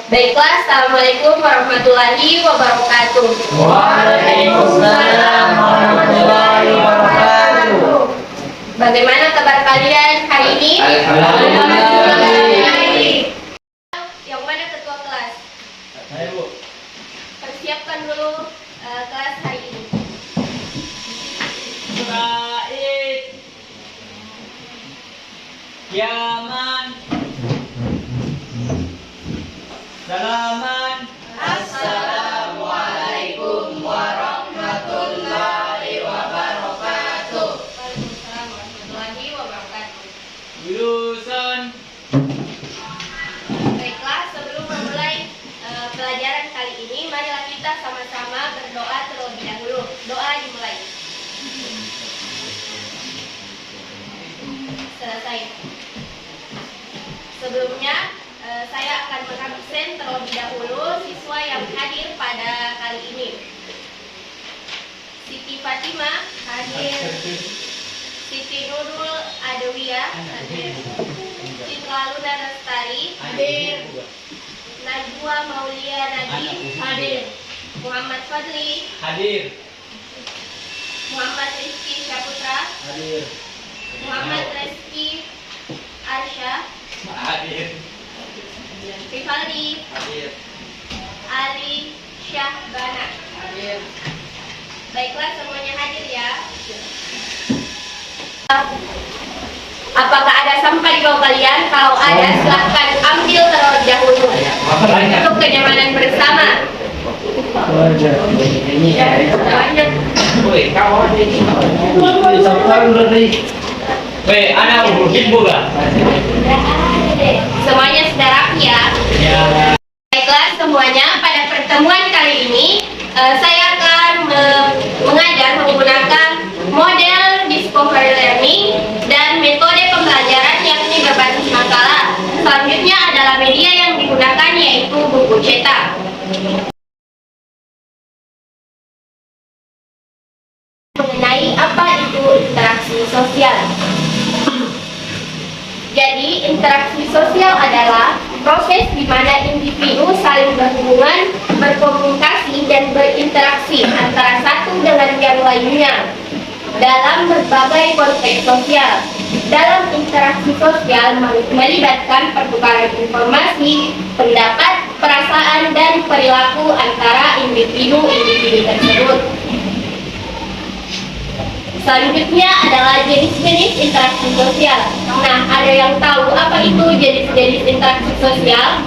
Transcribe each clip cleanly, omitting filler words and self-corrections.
Baiklah, Assalamualaikum warahmatullahi wabarakatuh. Waalaikumsalam warahmatullahi wabarakatuh. Bagaimana kabar kalian hari ini? Alhamdulillah. Yang mana ketua kelas? Saya, Bu. Persiapkan dulu kelas hari ini. Baik. Yaman. Salaman. Assalamualaikum warahmatullahi wabarakatuh. Waalaikumsalam warahmatullahi wabarakatuh. Lulusan. Baiklah, sebelum memulai pelajaran kali ini, marilah kita sama-sama berdoa terlebih dahulu. Doa dimulai. Selesai. Sebelumnya, saya akan mengabsen terlebih dahulu siswa yang hadir pada kali ini. Siti Fatimah hadir. Siti Nurul Adawiyah hadir. Citra Luna Lestari hadir. Najwa Maulia Nadi hadir. Muhammad Fadli Hadir. Muhammad Rizky Syaputra Hadir. Muhammad Rizky Arsya Hadir. Rivaldi Hadir. Ali Syahbana Hadir. Baiklah, semuanya hadir ya. Apakah ada sampah di bawah kalian? Kalau ada, silahkan ambil terlebih dahulu untuk kenyamanan bersama. Banyak. Woi, kawan ini. Woi, anak ibu lah. Semuanya sudah rapi ya. Ya. Baiklah semuanya, pada pertemuan kali ini saya akan mengajar menggunakan model discovery learning dan metode pembelajaran yakni berbasis makalah. Selanjutnya adalah media yang digunakan yaitu buku cetak. Mengenai apa itu interaksi sosial. Jadi, interaksi sosial adalah proses di mana individu saling berhubungan, berkomunikasi, dan berinteraksi antara satu dengan yang lainnya dalam berbagai konteks sosial. Dalam interaksi sosial melibatkan pertukaran informasi, pendapat, perasaan, dan perilaku antara individu-individu tersebut. Selanjutnya adalah jenis-jenis interaksi sosial. Nah, ada yang tahu apa itu jenis-jenis interaksi sosial?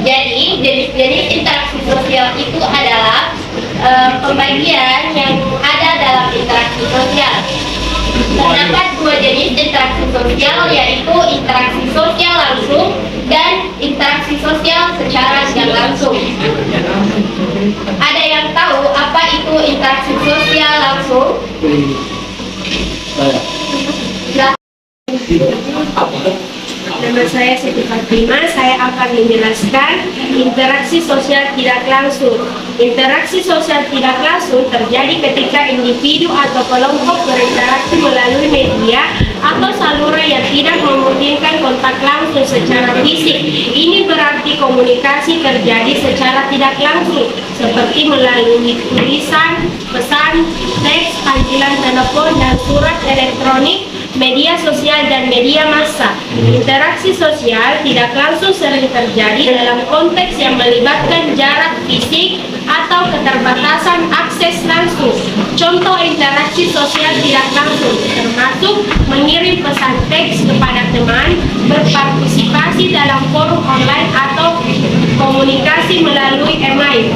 Jadi, jenis-jenis interaksi sosial itu adalah pembagian yang ada dalam interaksi sosial. Terdapat dua jenis interaksi sosial, yaitu interaksi sosial langsung dan interaksi sosial secara tidak langsung. Ada yang tahu apa itu interaksi sosial langsung? Nama saya Siti Fatimah, saya akan menjelaskan interaksi sosial tidak langsung. Interaksi sosial tidak langsung terjadi ketika individu atau kelompok berinteraksi melalui media atau saluran yang tidak memungkinkan kontak langsung secara fisik. Ini berarti komunikasi terjadi secara tidak langsung, seperti melalui tulisan, pesan, teks, panggilan telepon, dan surat elektronik, media sosial, dan media massa. Interaksi sosial tidak langsung sering terjadi dalam konteks yang melibatkan jarak fisik atau keterbatasan akses langsung. Contoh interaksi sosial tidak langsung termasuk mengirim pesan teks kepada teman, berpartisipasi dalam forum online, atau komunikasi melalui email.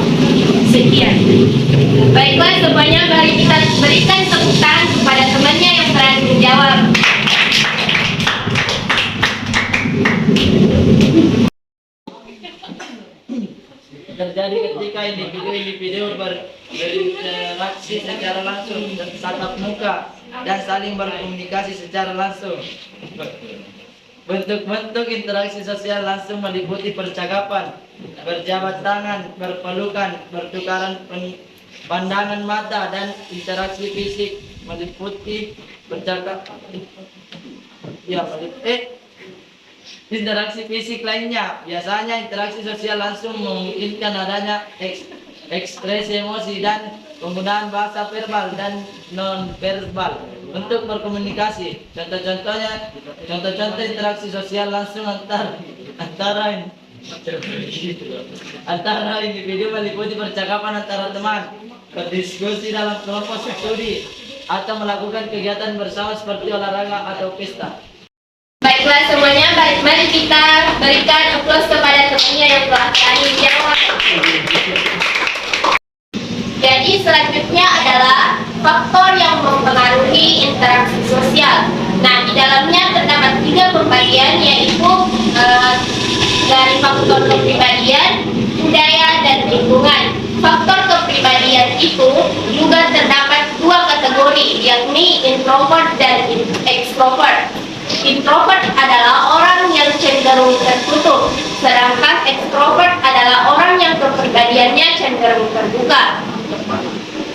Sekian. Baiklah semuanya, mari kita berikan tepuk tangan kepada temannya yang berani menjawab. terjadi ketika individu-individu berinteraksi secara langsung, tatap muka, dan saling berkomunikasi secara langsung. Bentuk-bentuk interaksi sosial langsung meliputi percakapan, berjabat tangan, berpelukan, bertukaran pandangan mata, dan interaksi fisik meliputi interaksi fisik lainnya. Biasanya interaksi sosial langsung memungkinkan adanya ekspresi emosi dan penggunaan bahasa verbal dan non-verbal untuk berkomunikasi. Contoh interaksi sosial langsung antara individu meliputi percakapan antara teman, berdiskusi dalam kelompok studi, atau melakukan kegiatan bersama seperti olahraga atau pesta. Baiklah semuanya, mari kita berikan aplaus kepada temannya yang telah berani menjawab. Jadi selanjutnya adalah faktor yang mempengaruhi interaksi sosial. Nah, di dalamnya terdapat 3 pembagian, yaitu dari faktor kepribadian, budaya, dan lingkungan. Faktor kepribadian itu juga terdapat 2 kategori, yakni introvert dan extrovert. Introvert adalah orang yang cenderung tertutup, sedangkan extrovert adalah orang yang kepribadiannya cenderung terbuka.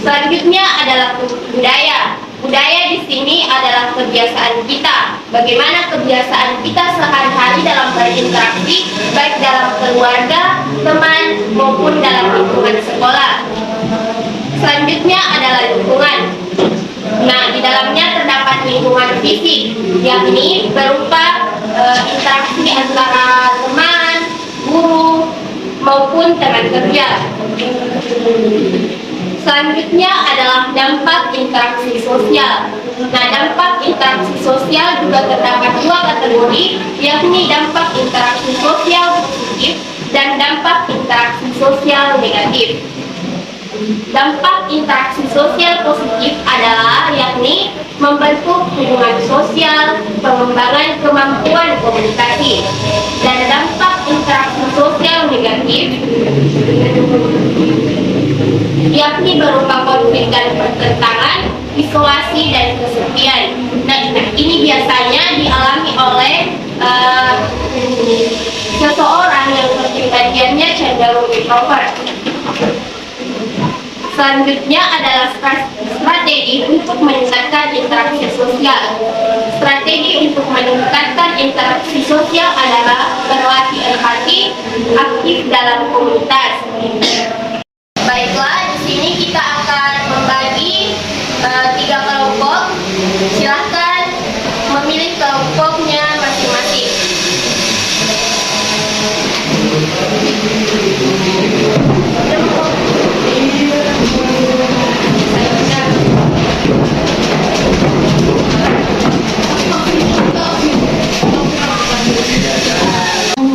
Selanjutnya adalah budaya. Budaya di sini adalah kebiasaan kita. Bagaimana kebiasaan kita sehari-hari dalam berinteraksi, baik dalam keluarga, teman, maupun dalam lingkungan sekolah. Selanjutnya adalah lingkungan. Nah, di dalamnya terdapat lingkungan fisik, yakni berupa interaksi antara teman, guru, maupun teman kerja. Selanjutnya adalah dampak interaksi sosial. Nah, dampak interaksi sosial juga terdapat 2 kategori, yakni dampak interaksi sosial positif dan dampak interaksi sosial negatif. Dampak interaksi sosial positif adalah yakni membentuk hubungan sosial, pengembangan kemampuan komunikasi. Dan dampak interaksi sosial negatif yakni berupa konflik dan pertentangan, isolasi, dan kesepian. Nah, ini biasanya dialami oleh seseorang yang kepribadiannya cenderung introvert. Selanjutnya adalah strategi untuk meningkatkan interaksi sosial. Strategi untuk meningkatkan interaksi sosial adalah berlatih empati, aktif dalam komunitas. Baiklah, di sini kita akan membagi 3 kelompok. Silahkan memilih kelompoknya masing-masing.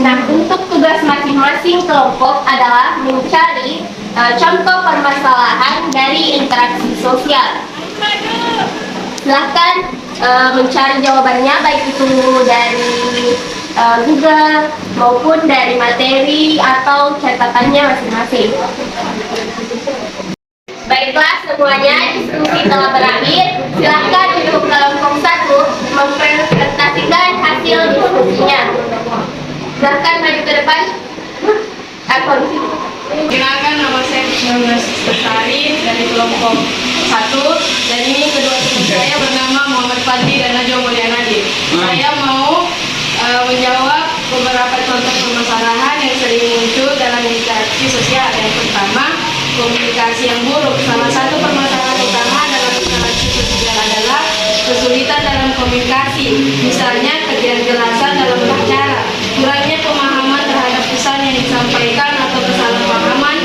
Nah, untuk tugas masing-masing kelompok adalah mencari contoh permasalahan dari interaksi sosial. Silahkan mencari jawabannya, baik itu dari Google maupun dari materi atau catatannya masing-masing. Baiklah semuanya, diskusi telah berakhir. Silahkan untuk kelompok 1 mempresentasikan hasil diskusinya. Silahkan maju ke depan. Perkenalkan, nama saya Nurmas Bestari dari kelompok 1, dan ini kedua teman saya bernama Muhammad Fadli dan Najwa Mulyanadi. Saya mau menjawab beberapa contoh permasalahan yang sering muncul dalam interaksi sosial. Yang pertama, komunikasi yang buruk. Salah satu permasalahan utama dalam interaksi sosial adalah kesulitan dalam komunikasi. Misalnya ketidakjelasan dalam berbicara, kurangnya pemahaman terhadap pesan yang disampaikan atau kesalahpahaman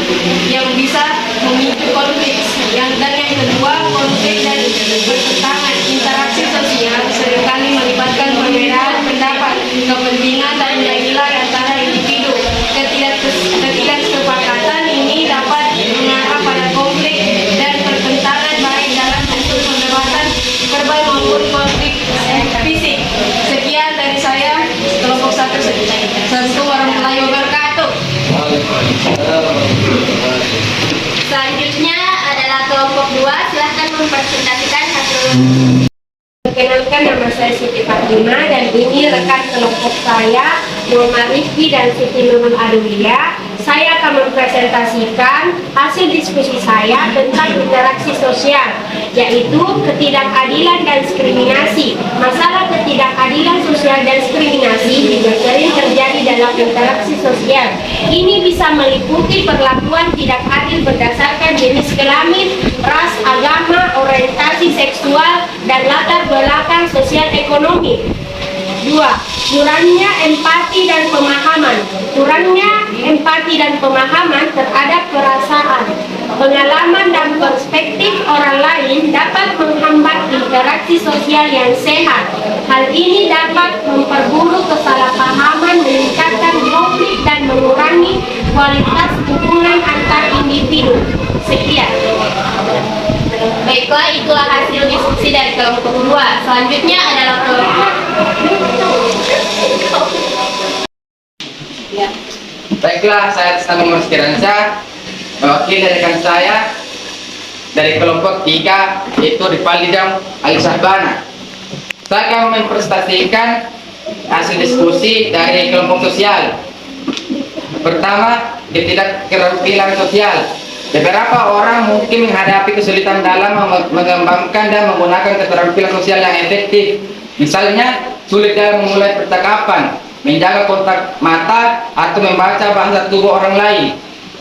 yang bisa memicu konflik. Dan yang kedua, konflik dan pertentangan. Interaksi sosial seringkali melibatkan perbedaan pendapat, kepentingan, dan nilai antara individu. Ketidaksepakatan ini dapat mengarah pada konflik dan pertentangan, baik dalam bentuk perdebatan verbal maupun konflik fisik. Sekian dari saya, kelompok 1. Assalamualaikum warahmatullahi wabarakatuh. mempresentasikan hasil. Perkenalkan, nama saya Siti Fatima dan ini rekan kelompok saya Muhammad Rifki dan Siti Nurul Adulia. Saya akan mempresentasikan hasil diskusi saya tentang interaksi sosial, yaitu ketidakadilan dan diskriminasi. Masalah ketidakadilan sosial dan diskriminasi juga sering terjadi dalam interaksi sosial. Ini bisa meliputi perlakuan tidak adil berdasarkan jenis kelamin, ras, agama, orientasi seksual, dan latar belakang sosial ekonomi. 2. Kurangnya empati dan pemahaman. Kurangnya empati dan pemahaman terhadap perasaan, pengalaman, dan perspektif orang lain dapat menghambat interaksi sosial yang sehat. Hal ini dapat memperburuk kesalahpahaman, meningkatkan konflik, dan mengurangi kualitas hubungan antar individu. Sekian. Baiklah, itulah hasil diskusi dari kelompok 2. Selanjutnya adalah kelompok. Baiklah, saya atas nama Mas Kiransa, mewakili rekan saya dari kelompok 3, yaitu Ripalidam Alisahbana. Saya akan mempresentasikan hasil diskusi dari kelompok sosial. Pertama, ketidakterwakilan sosial. Beberapa orang mungkin menghadapi kesulitan dalam mengembangkan dan menggunakan keterampilan sosial yang efektif. Misalnya, sulit dalam memulai percakapan, menjaga kontak mata, atau membaca bahasa tubuh orang lain.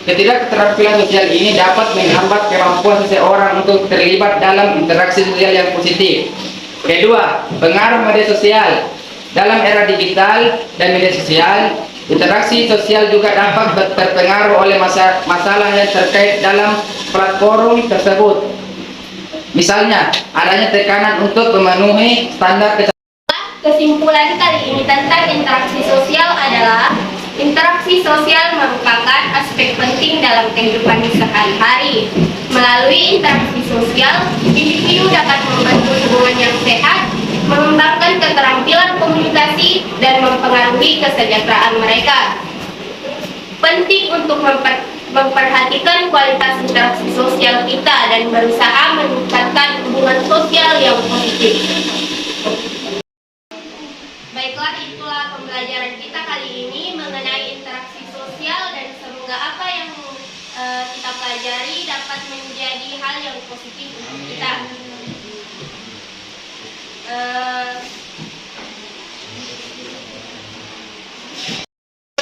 Ketidakterampilan sosial ini dapat menghambat kemampuan seseorang untuk terlibat dalam interaksi sosial yang positif. Kedua, pengaruh media sosial. Dalam era digital dan media sosial, interaksi sosial juga dapat terpengaruh oleh masalah yang terkait dalam platform tersebut. Misalnya, adanya tekanan untuk memenuhi standar Kesimpulan kali ini tentang interaksi sosial adalah interaksi sosial merupakan aspek penting dalam kehidupan sehari-hari. Melalui interaksi sosial, individu dapat membangun hubungan yang sehat, mengembangkan keterampilan komunikasi, dan mempengaruhi kesejahteraan mereka. Penting untuk memperhatikan kualitas interaksi sosial kita dan berusaha meningkatkan hubungan sosial yang positif. Baiklah, itulah pembelajaran kita kali ini mengenai interaksi sosial, dan semoga apa yang kita pelajari dapat menjadi hal yang positif untuk kita.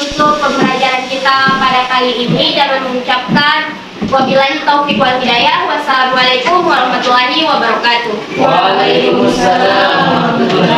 Untuk pembelajaran kita pada kali ini dengan mengucapkan wabillahi taufiq wal hidayah. Wassalamualaikum warahmatullahi wabarakatuh. Waalaikumsalam warahmatullahi